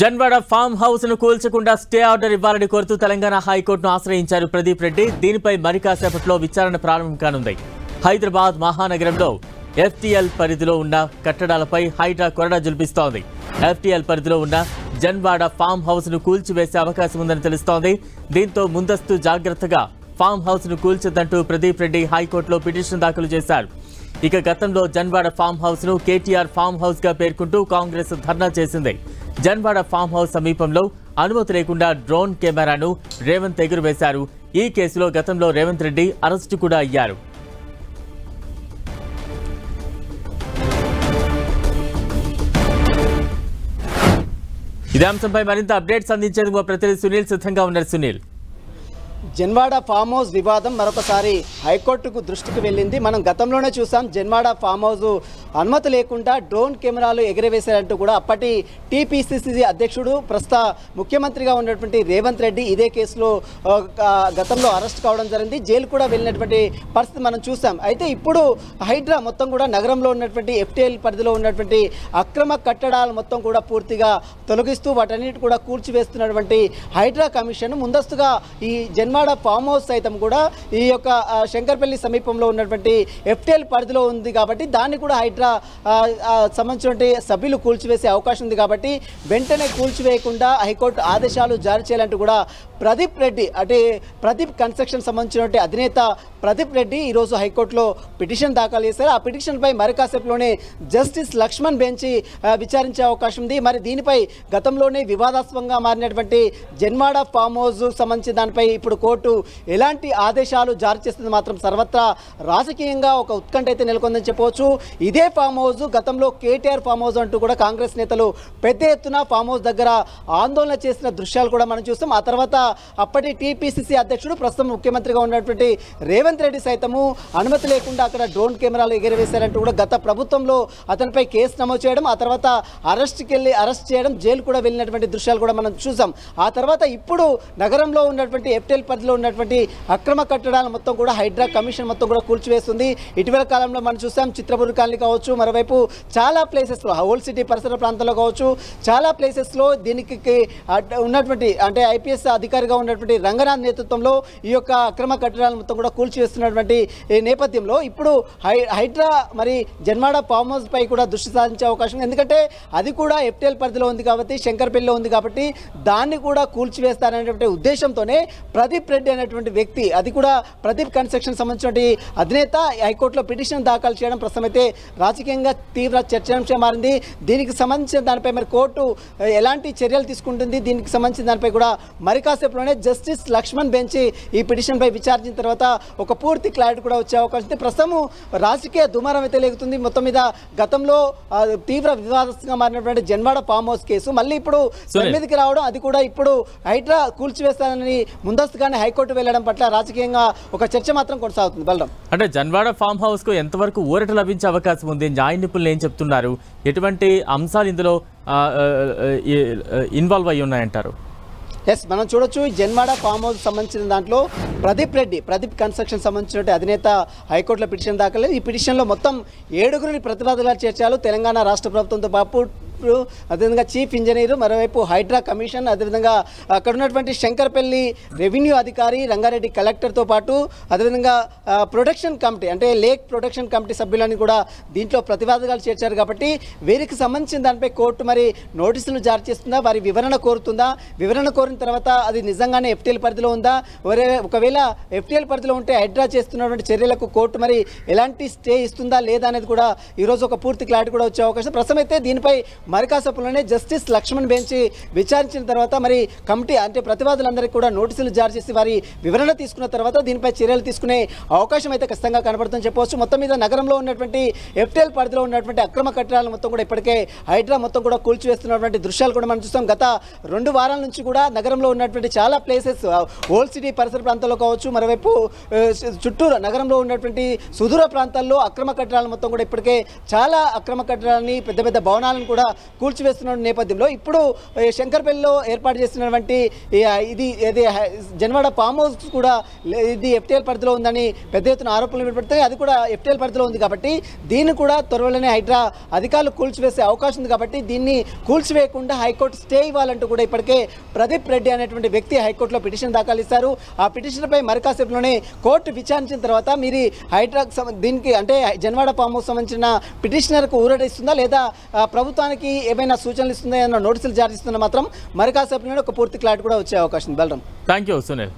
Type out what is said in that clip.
Janwada farm house ను కూల్చకుండా stay order ఇవ్వాలని కోరుతూ తెలంగాణ హైకోర్టును ఆశ్రయించారు ప్రదీప్ రెడ్డి. దీనిపై మరి కాసేపట్లో విచారణ ప్రారంభం కానుంది. హైదరాబాద్ మహానగరంలో FTL పరిధిలో ఉన్న కట్టడాలపై హైడ్రా కొరడా జులిపిస్తోంది. FTL పరిధిలో ఉన్న జన్వాడ ఫామ్ హౌస్ ను కూల్చివేసే అవకాశం ఉందని తెలుస్తోంది. దీంతో ముందస్తు జాగ్రత్తగా ఫామ్ హౌస్ ను కూల్చొద్దంటూ ప్రదీప్ రెడ్డి హైకోర్టులో పిటిషన్ దాఖలు చేశారు. ఇక గతంలో జన్వాడ ఫామ్ హౌస్ ను KTR ఫామ్ హౌస్ గా పేర్కొంటూ కాంగ్రెస్ ధర్నా చేసింది. జన్వాడ ఫామ్ హౌస్ సమీపంలో అనుమతి లేకుండా డ్రోన్ కెమెరాను రేవంత్ ఎగురవేశారు. ఈ కేసులో గతంలో రేవంత్ రెడ్డి అరెస్టు కూడా అయ్యారు. ఇదే అంశంపై మరింత అప్డేట్స్ అందించేందుకు మా ప్రతినిధి సునీల్ సిద్ధంగా ఉన్నారు. సునీల్, జన్వాడ ఫామ్ హౌస్ వివాదం మరొకసారి హైకోర్టుకు దృష్టికి వెళ్ళింది. మనం గతంలోనే చూసాం, జన్వాడ ఫామ్ హౌస్ అనుమతి లేకుండా డ్రోన్ కెమెరాలు ఎగరవేశారంటూ కూడా అప్పటి TPCC అధ్యక్షుడు ప్రస్తుత ముఖ్యమంత్రిగా ఉన్నటువంటి రేవంత్ రెడ్డి ఇదే కేసులో గతంలో అరెస్ట్ కావడం జరిగింది. జైలు కూడా వెళ్ళినటువంటి పరిస్థితి మనం చూసాం. అయితే ఇప్పుడు హైడ్రా మొత్తం కూడా నగరంలో ఉన్నటువంటి FTL పరిధిలో ఉన్నటువంటి అక్రమ కట్టడాలు మొత్తం కూడా పూర్తిగా తొలగిస్తూ వాటన్నిటి కూడా కూల్చివేస్తున్నటువంటి హైడ్రా కమిషన్ ముందస్తుగా ఈ జన్వాడ ఫామ్ హౌస్ సైతం కూడా ఈ యొక్క శంకర్పల్లి సమీపంలో ఉన్నటువంటి FTL పరిధిలో ఉంది కాబట్టి దాన్ని కూడా హైడ్రా సంబంధించినటువంటి సభ్యులు కూల్చివేసే అవకాశం ఉంది కాబట్టి వెంటనే కూల్చివేయకుండా హైకోర్టు ఆదేశాలు జారీ చేయాలంటూ కూడా ప్రదీప్ రెడ్డి అంటే ప్రదీప్ కన్స్ట్రక్షన్ సంబంధించినటువంటి అధినేత ప్రదీప్ రెడ్డి ఈరోజు హైకోర్టులో పిటిషన్ దాఖలు చేశారు. ఆ పిటిషన్పై మరి కాసేపులోనే జస్టిస్ లక్ష్మణ్ బెంచ్ విచారించే అవకాశం ఉంది. మరి దీనిపై గతంలోనే వివాదాస్పదంగా మారినటువంటి జన్వాడ ఫామ్ హౌస్ సంబంధించిన దానిపై ఇప్పుడు కోర్టు ఎలాంటి ఆదేశాలు జారీ చేస్తుంది మాత్రం సర్వత్రా రాజకీయంగా ఒక ఉత్కంఠ అయితే నెలకొందని చెప్పవచ్చు. ఇదే ఫామ్ హౌస్ గతంలో KTR ఫామ్ హౌస్ అంటూ కూడా కాంగ్రెస్ నేతలు పెద్ద ఎత్తున ఫామ్ హౌస్ దగ్గర ఆందోళన చేసిన దృశ్యాలు కూడా మనం చూస్తాం. ఆ తర్వాత అప్పటి TPCC అధ్యక్షుడు ప్రస్తుతం ముఖ్యమంత్రిగా ఉన్నటువంటి రేవంత్ రెడ్డి సైతము అనుమతి లేకుండా అక్కడ డ్రోన్ కెమెరాలు ఎగరవేశారంటూ కూడా గత ప్రభుత్వంలో అతనిపై కేసు నమోదు చేయడం, ఆ తర్వాత అరెస్ట్ చేయడం, జైలు కూడా వెళ్ళినటువంటి దృశ్యాలు కూడా మనం చూసాం. ఆ తర్వాత ఇప్పుడు నగరంలో ఉన్నటువంటి FTL పరిధిలో ఉన్నటువంటి అక్రమ కట్టడాలు మొత్తం కూడా హైడ్రా కమిషన్ మొత్తం కూడా కూల్చివేస్తుంది. ఇటీవల కాలంలో మనం చూసాం, చిత్రపూర్ కాలనీ కావచ్చు, మరోవైపు చాలా ప్లేసెస్లో ఓల్డ్ సిటీ పరిసర ప్రాంతాల్లో కావచ్చు, చాలా ప్లేసెస్లో దీనికి ఉన్నటువంటి అంటే IPS అధికారిగా ఉన్నటువంటి రంగనాథ్ నేతృత్వంలో ఈ యొక్క అక్రమ కట్టడాలను మొత్తం కూడా కూల్చివేస్తున్నటువంటి నేపథ్యంలో ఇప్పుడు హైడ్రా మరి జన్వాడ ఫామ్ హౌస్ పై కూడా దృష్టి సాధించే అవకాశం, ఎందుకంటే అది కూడా FTL పరిధిలో ఉంది కాబట్టి, శంకర్పల్లిలో ఉంది కాబట్టి దాన్ని కూడా కూల్చివేస్తారనేటువంటి ఉద్దేశంతోనే ప్రదీప్ రెడ్డి అనేటువంటి వ్యక్తి, అది కూడా ప్రదీప్ కన్స్ట్రక్షన్ సంబంధించినటువంటి అధినేత హైకోర్టులో పిటిషన్ దాఖలు చేయడం ప్రస్తుతం అయితే రాజకీయంగా తీవ్ర చర్చాంశం మారింది. దీనికి సంబంధించిన దానిపై మరి కోర్టు ఎలాంటి చర్యలు తీసుకుంటుంది, దీనికి సంబంధించిన దానిపై కూడా మరి కాసేపులోనే జస్టిస్ లక్ష్మణ్ బెంచ్ ఈ పిటిషన్పై విచారించిన తర్వాత ఒక పూర్తి క్లారిటీ కూడా వచ్చే అవకాశం ఉంది. ప్రస్తుతం రాజకీయ దుమారం అయితే లేగుతుంది. మొత్తం మీద గతంలో తీవ్ర వివాదస్తుగా మారినటువంటి జన్వాడ ఫామ్ హౌస్ కేసు మళ్ళీ ఇప్పుడు మీదకి రావడం, అది కూడా ఇప్పుడు హైడ్రా కూల్చివేస్తానని ముందస్తుగానే హైకోర్టు వెళ్లడం పట్ల రాజకీయంగా ఒక చర్చ మాత్రం కొనసాగుతుంది. బలరాం, అంటే జన్వాడ ఫామ్ హౌస్ కు ఎంతవరకు ఊరట లభించే అవకాశం ఉంది? న్యాయ నిపుణులు ఏం చెప్తున్నారు? ఎటువంటి అంశాలు ఇందులో ఇన్వాల్వ్ అయ్యి ఉన్నాయంటారు? మనం చూడొచ్చు, జన్వాడ ఫామ్ హౌస్ సంబంధించిన దాంట్లో ప్రదీప్ కన్స్ట్రక్షన్ సంబంధించిన అధినేత హైకోర్టులో పిటిషన్ దాఖలు. ఈ పిటిషన్లో మొత్తం 7 ప్రతిపాదనలు చేర్చారు. తెలంగాణ రాష్ట్ర ప్రభుత్వంతో పాటు అదేవిధంగా చీఫ్ ఇంజనీర్, మరోవైపు హైడ్రా కమిషన్, అదేవిధంగా అక్కడ ఉన్నటువంటి శంకర్పల్లి రెవెన్యూ అధికారి, రంగారెడ్డి కలెక్టర్తో పాటు అదేవిధంగా ప్రొటెక్షన్ కమిటీ అంటే లేక్ ప్రొటెక్షన్ కమిటీ సభ్యులని కూడా దీంట్లో ప్రతిపాదనలు చేర్చారు. కాబట్టి వీరికి సంబంధించిన దానిపై కోర్టు మరి నోటీసులు జారీ చేస్తుందా, వారి వివరణ కోరుతుందా, వివరణ కోరిన తర్వాత అది నిజంగానే FTL పరిధిలో ఉందా, ఒకవేళ FTL పరిధిలో ఉంటే హైడ్రా చేస్తున్నటువంటి చర్యలకు కోర్టు మరి ఎలాంటి స్టే ఇస్తుందా లేదా అనేది కూడా ఈరోజు ఒక పూర్తి క్లారిటీ కూడా వచ్చే అవకాశం. ప్రస్తుతం అయితే దీనిపై మరి కాసేపులోనే జస్టిస్ లక్ష్మణ్ బెంచ్ విచారించిన తర్వాత మరి కమిటీ అంటే ప్రతివాదులందరికీ కూడా నోటీసులు జారీ చేసి వారి వివరణ తీసుకున్న తర్వాత దీనిపై చర్యలు తీసుకునే అవకాశం అయితే ఖచ్చితంగా కనబడుతుందని చెప్పవచ్చు. మొత్తం మీద నగరంలో ఉన్నటువంటి FTL పరిధిలో ఉన్నటువంటి అక్రమ కట్టడాలను మొత్తం కూడా ఇప్పటికే హైడ్రా మొత్తం కూడా కూల్చివేస్తున్నటువంటి దృశ్యాలు కూడా మనం చూస్తాం. గత 2 వారాల నుంచి కూడా నగరంలో ఉన్నటువంటి చాలా ప్లేసెస్ ఓల్డ్ సిటీ పరిసర ప్రాంతాల్లో కావచ్చు, మరోవైపు చుట్టూరు నగరంలో ఉన్నటువంటి సుదూర ప్రాంతాల్లో అక్రమ కట్టడాలను మొత్తం కూడా ఇప్పటికే చాలా అక్రమ కట్టడాలని పెద్ద పెద్ద భవనాలను కూడా కూల్చివేస్తున్న నేపథ్యంలో ఇప్పుడు శంకర్పల్లిలో ఏర్పాటు చేస్తున్నటువంటి ఇది జన్వాడ ఫామ్ హౌస్ కూడా ఇది FTL పరిధిలో ఉందని పెద్ద ఎత్తున ఆరోపణలు వినపడతాయి. అది కూడా FTL పరిధిలో ఉంది కాబట్టి దీన్ని కూడా త్వరలోనే హైడ్రా అధికారులు కూల్చివేసే అవకాశం ఉంది కాబట్టి దీన్ని కూల్చివేయకుండా హైకోర్టు స్టే ఇవ్వాలంటూ కూడా ఇప్పటికే ప్రదీప్ రెడ్డి అనేటువంటి వ్యక్తి హైకోర్టులో పిటిషన్ దాఖలు ఇస్తారు. ఆ పిటిషన్పై మరికాసేపులోనే కోర్టు విచారించిన తర్వాత మీరు హైడ్రా దీనికి అంటే జన్వాడ ఫామ్ హౌస్ సంబంధించిన పిటిషనర్కు ఊరడిస్తుందా లేదా ప్రభుత్వానికి ఏమైనా సూచనలు ఇస్తుందా అన్న నోటీసులు జారీ చేస్తున్నా మాత్రం మరికాసేపులోనే ఒక పూర్తి క్లారిటీ కూడా వచ్చే అవకాశం ఉంది. Balaram, thank you Sunil.